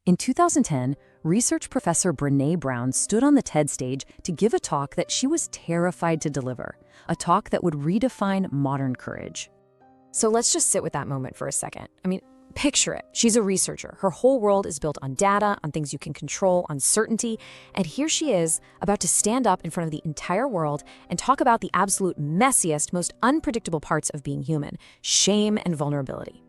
In 2010, research professor Brené Brown stood on the TED stage to give a talk that she was terrified to deliver, a talk that would redefine modern courage. So let's just sit with that moment for a second. Picture it. She's a researcher. Her whole world is built on data, on things you can control, on certainty. And here she is, about to stand up in front of the entire world and talk about the absolute messiest, most unpredictable parts of being human: shame and vulnerability.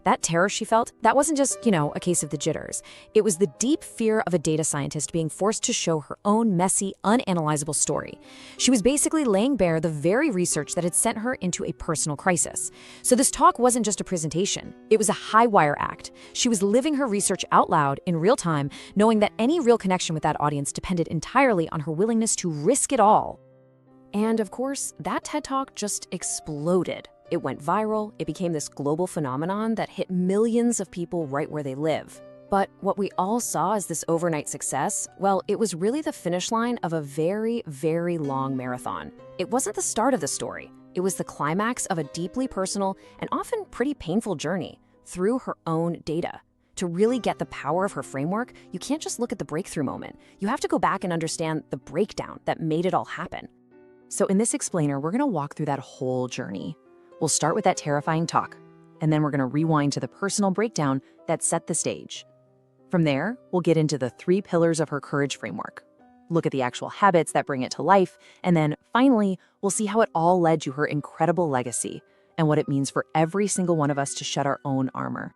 That terror she felt, that wasn't just, a case of the jitters. It was the deep fear of a data scientist being forced to show her own messy, unanalyzable story. She was basically laying bare the very research that had sent her into a personal crisis. So this talk wasn't just a presentation. It was a high-wire act. She was living her research out loud in real time, knowing that any real connection with that audience depended entirely on her willingness to risk it all. And of course, that TED Talk just exploded. It went viral. It became this global phenomenon that hit millions of people right where they live. But what we all saw as this overnight success, well, it was really the finish line of a very, very long marathon. It wasn't the start of the story. It was the climax of a deeply personal and often pretty painful journey through her own data. To really get the power of her framework, you can't just look at the breakthrough moment. You have to go back and understand the breakdown that made it all happen. So in this explainer, we're going to walk through that whole journey. We'll start with that terrifying talk, and then we're going to rewind to the personal breakdown that set the stage. From there, we'll get into the 3 pillars of her courage framework, look at the actual habits that bring it to life, and then finally, we'll see how it all led to her incredible legacy and what it means for every single one of us to shed our own armor.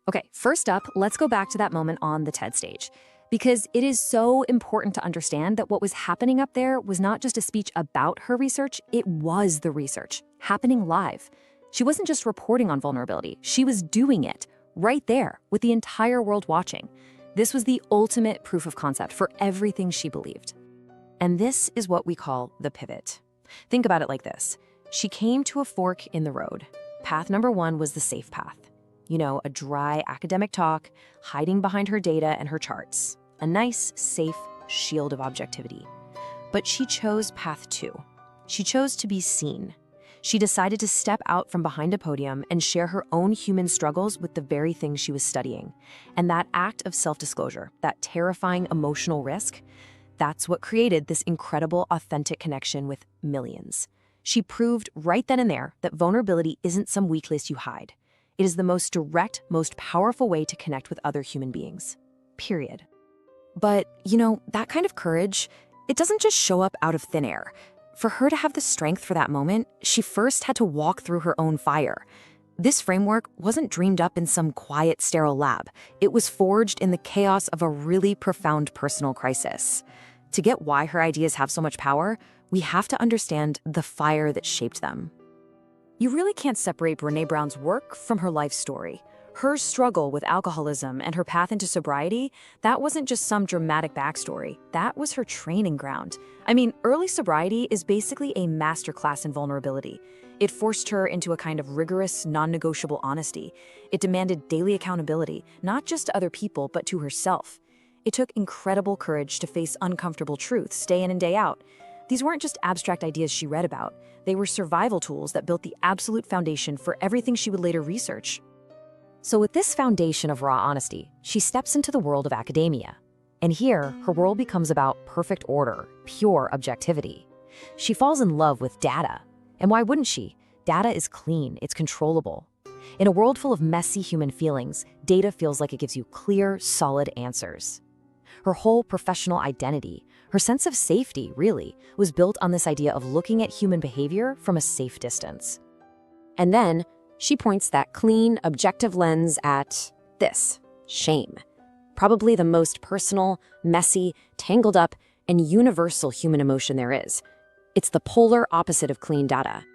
Okay, first up, let's go back to that moment on the TED stage. Because it is so important to understand that what was happening up there was not just a speech about her research, it was the research, happening live. She wasn't just reporting on vulnerability, she was doing it, right there, with the entire world watching. This was the ultimate proof of concept for everything she believed. And this is what we call the pivot. Think about it like this. She came to a fork in the road. Path number 1 was the safe path. A dry academic talk, hiding behind her data and her charts. A nice, safe shield of objectivity. But she chose path 2. She chose to be seen. She decided to step out from behind a podium and share her own human struggles with the very things she was studying. And that act of self-disclosure, that terrifying emotional risk, that's what created this incredible, authentic connection with millions. She proved right then and there that vulnerability isn't some weakness you hide. It is the most direct, most powerful way to connect with other human beings. Period. But, that kind of courage, it doesn't just show up out of thin air. For her to have the strength for that moment, she first had to walk through her own fire. This framework wasn't dreamed up in some quiet, sterile lab. It was forged in the chaos of a really profound personal crisis. To get why her ideas have so much power, we have to understand the fire that shaped them. You really can't separate Brené Brown's work from her life story. Her struggle with alcoholism and her path into sobriety, that wasn't just some dramatic backstory. That was her training ground. Early sobriety is basically a masterclass in vulnerability. It forced her into a kind of rigorous, non-negotiable honesty. It demanded daily accountability, not just to other people, but to herself. It took incredible courage to face uncomfortable truths day in and day out. These weren't just abstract ideas she read about. They were survival tools that built the absolute foundation for everything she would later research. So with this foundation of raw honesty, she steps into the world of academia. And here, her world becomes about perfect order, pure objectivity. She falls in love with data. And why wouldn't she? Data is clean, it's controllable. In a world full of messy human feelings, data feels like it gives you clear, solid answers. Her whole professional identity, her sense of safety, really, was built on this idea of looking at human behavior from a safe distance. And then, she points that clean, objective lens at this, shame. Probably the most personal, messy, tangled up, and universal human emotion there is. It's the polar opposite of clean data.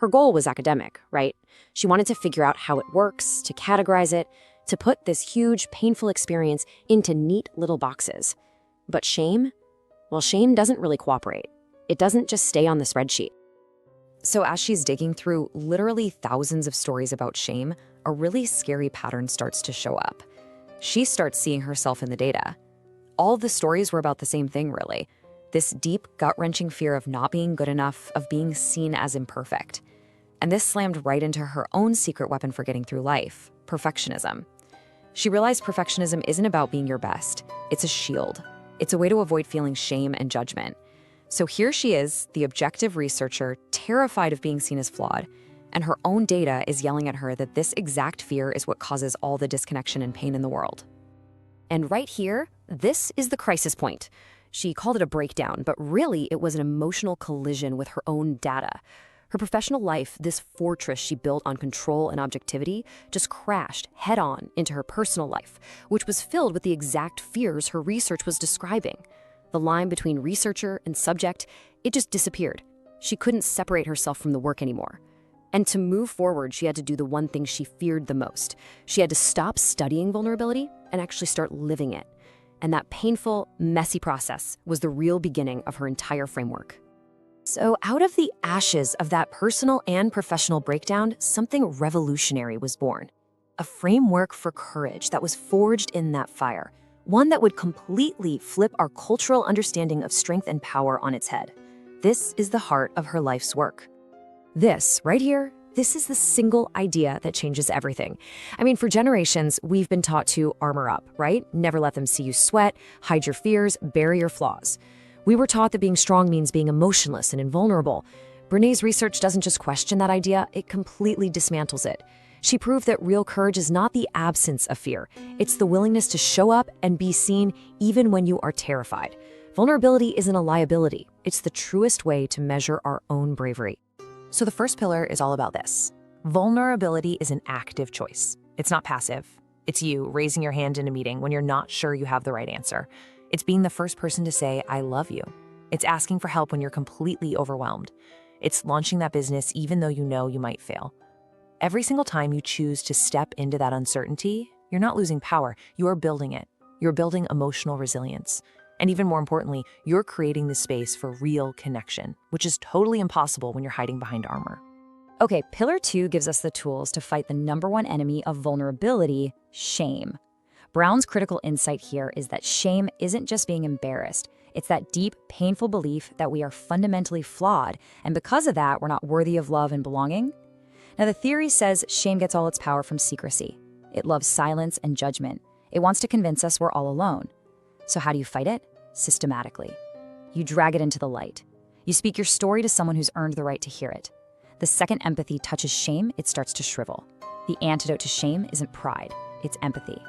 Her goal was academic, right? She wanted to figure out how it works, to categorize it, to put this huge, painful experience into neat little boxes. But shame? Well, shame doesn't really cooperate. It doesn't just stay on the spreadsheet. So as she's digging through literally thousands of stories about shame, a really scary pattern starts to show up. She starts seeing herself in the data. All the stories were about the same thing, really. This deep, gut-wrenching fear of not being good enough, of being seen as imperfect. And this slammed right into her own secret weapon for getting through life, perfectionism. She realized perfectionism isn't about being your best. It's a shield. It's a way to avoid feeling shame and judgment. So here she is, the objective researcher, terrified of being seen as flawed, and her own data is yelling at her that this exact fear is what causes all the disconnection and pain in the world. And right here, this is the crisis point. She called it a breakdown, but really it was an emotional collision with her own data. Her professional life, this fortress she built on control and objectivity, just crashed head-on into her personal life, which was filled with the exact fears her research was describing. The line between researcher and subject, it just disappeared. She couldn't separate herself from the work anymore. And to move forward, she had to do the one thing she feared the most. She had to stop studying vulnerability and actually start living it. And that painful, messy process was the real beginning of her entire framework. So out of the ashes of that personal and professional breakdown, something revolutionary was born. A framework for courage that was forged in that fire, one that would completely flip our cultural understanding of strength and power on its head. This is the heart of her life's work. This, right here, this is the single idea that changes everything. I mean, for generations, we've been taught to armor up, right? Never let them see you sweat, hide your fears, bury your flaws. We were taught that being strong means being emotionless and invulnerable. Brené's research doesn't just question that idea, it completely dismantles it. She proved that real courage is not the absence of fear. It's the willingness to show up and be seen even when you are terrified. Vulnerability isn't a liability. It's the truest way to measure our own bravery. So the first pillar is all about this. Vulnerability is an active choice. It's not passive. It's you raising your hand in a meeting when you're not sure you have the right answer. It's being the first person to say, I love you. It's asking for help when you're completely overwhelmed. It's launching that business even though you know you might fail. Every single time you choose to step into that uncertainty, you're not losing power, you're building it. You're building emotional resilience. And even more importantly, you're creating the space for real connection, which is totally impossible when you're hiding behind armor. Okay, pillar 2 gives us the tools to fight the number one enemy of vulnerability, shame. Brown's critical insight here is that shame isn't just being embarrassed. It's that deep, painful belief that we are fundamentally flawed, and because of that, we're not worthy of love and belonging. Now, the theory says shame gets all its power from secrecy. It loves silence and judgment. It wants to convince us we're all alone. So how do you fight it? Systematically. You drag it into the light. You speak your story to someone who's earned the right to hear it. The second empathy touches shame, it starts to shrivel. The antidote to shame isn't pride, it's empathy.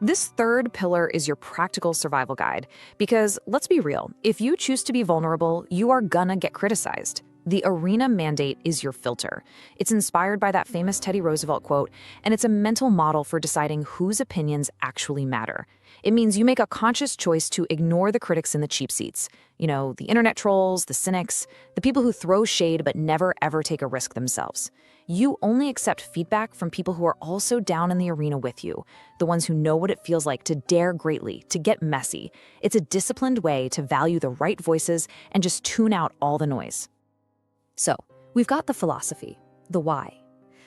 This third pillar is your practical survival guide, because let's be real, if you choose to be vulnerable, you are gonna get criticized. The arena mandate is your filter. It's inspired by that famous Teddy Roosevelt quote, and it's a mental model for deciding whose opinions actually matter. It means you make a conscious choice to ignore the critics in the cheap seats. You know, the internet trolls, the cynics, the people who throw shade but never ever take a risk themselves. You only accept feedback from people who are also down in the arena with you, the ones who know what it feels like to dare greatly, to get messy. It's a disciplined way to value the right voices and just tune out all the noise. So, we've got the philosophy, the why.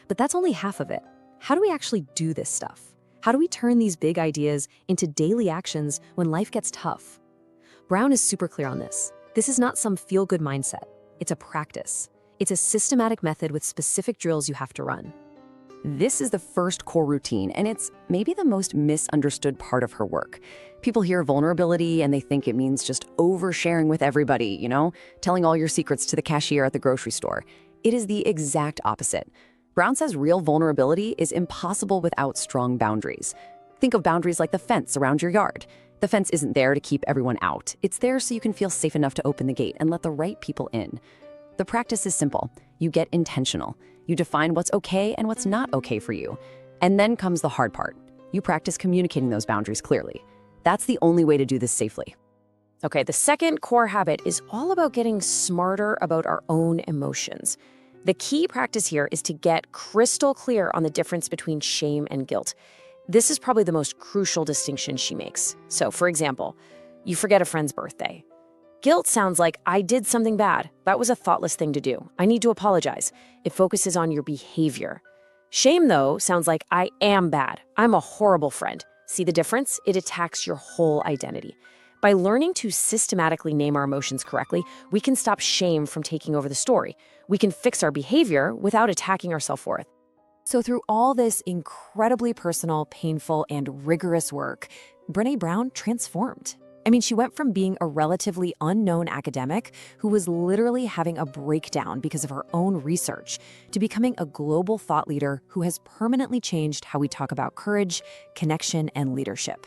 But that's only half of it. How do we actually do this stuff? How do we turn these big ideas into daily actions when life gets tough? Brown is super clear on this. This is not some feel-good mindset. It's a practice. It's a systematic method with specific drills you have to run. This is the first core routine, and it's maybe the most misunderstood part of her work. People hear vulnerability and they think it means just oversharing with everybody, telling all your secrets to the cashier at the grocery store. It is the exact opposite. Brown says real vulnerability is impossible without strong boundaries. Think of boundaries like the fence around your yard. The fence isn't there to keep everyone out. It's there so you can feel safe enough to open the gate and let the right people in. The practice is simple. You get intentional. You define what's okay and what's not okay for you. And then comes the hard part. You practice communicating those boundaries clearly. That's the only way to do this safely. Okay, the second core habit is all about getting smarter about our own emotions. The key practice here is to get crystal clear on the difference between shame and guilt. This is probably the most crucial distinction she makes. So, for example, you forget a friend's birthday. Guilt sounds like, I did something bad. That was a thoughtless thing to do. I need to apologize. It focuses on your behavior. Shame, though, sounds like, I am bad. I'm a horrible friend. See the difference? It attacks your whole identity. By learning to systematically name our emotions correctly, we can stop shame from taking over the story. We can fix our behavior without attacking our self-worth. So through all this incredibly personal, painful, and rigorous work, Brené Brown transformed. I mean, she went from being a relatively unknown academic who was literally having a breakdown because of her own research to becoming a global thought leader who has permanently changed how we talk about courage, connection, and leadership.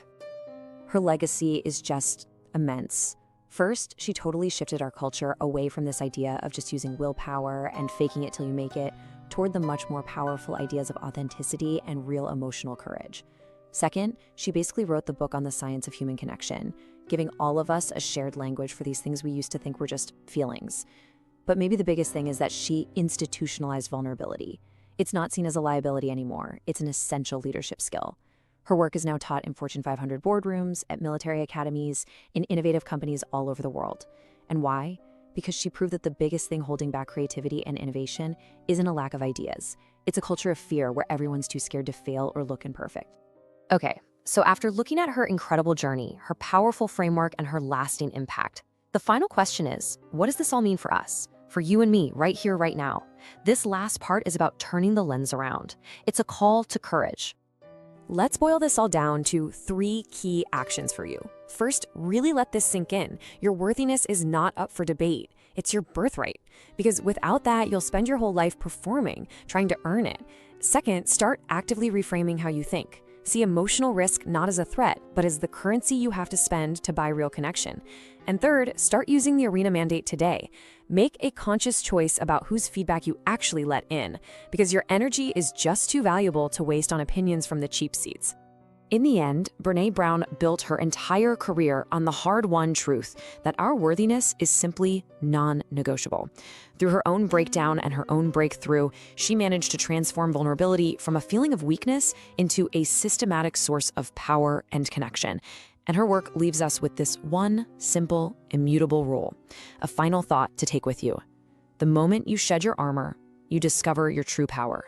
Her legacy is just immense. First, she totally shifted our culture away from this idea of just using willpower and faking it till you make it toward the much more powerful ideas of authenticity and real emotional courage. Second, she basically wrote the book on the science of human connection, giving all of us a shared language for these things we used to think were just feelings. But maybe the biggest thing is that she institutionalized vulnerability. It's not seen as a liability anymore. It's an essential leadership skill. Her work is now taught in Fortune 500 boardrooms, at military academies, in innovative companies all over the world. And why? Because she proved that the biggest thing holding back creativity and innovation isn't a lack of ideas. It's a culture of fear where everyone's too scared to fail or look imperfect. Okay, so after looking at her incredible journey, her powerful framework, and her lasting impact, the final question is, what does this all mean for us? For you and me, right here, right now? This last part is about turning the lens around. It's a call to courage. Let's boil this all down to 3 key actions for you. First, really let this sink in. Your worthiness is not up for debate. It's your birthright. Because without that, you'll spend your whole life performing, trying to earn it. Second, start actively reframing how you think. See emotional risk not as a threat, but as the currency you have to spend to buy real connection. And third, start using the arena mandate today. Make a conscious choice about whose feedback you actually let in, because your energy is just too valuable to waste on opinions from the cheap seats. In the end, Brené Brown built her entire career on the hard-won truth that our worthiness is simply non-negotiable. Through her own breakdown and her own breakthrough, she managed to transform vulnerability from a feeling of weakness into a systematic source of power and connection. And her work leaves us with this one simple, immutable rule, a final thought to take with you. The moment you shed your armor, you discover your true power.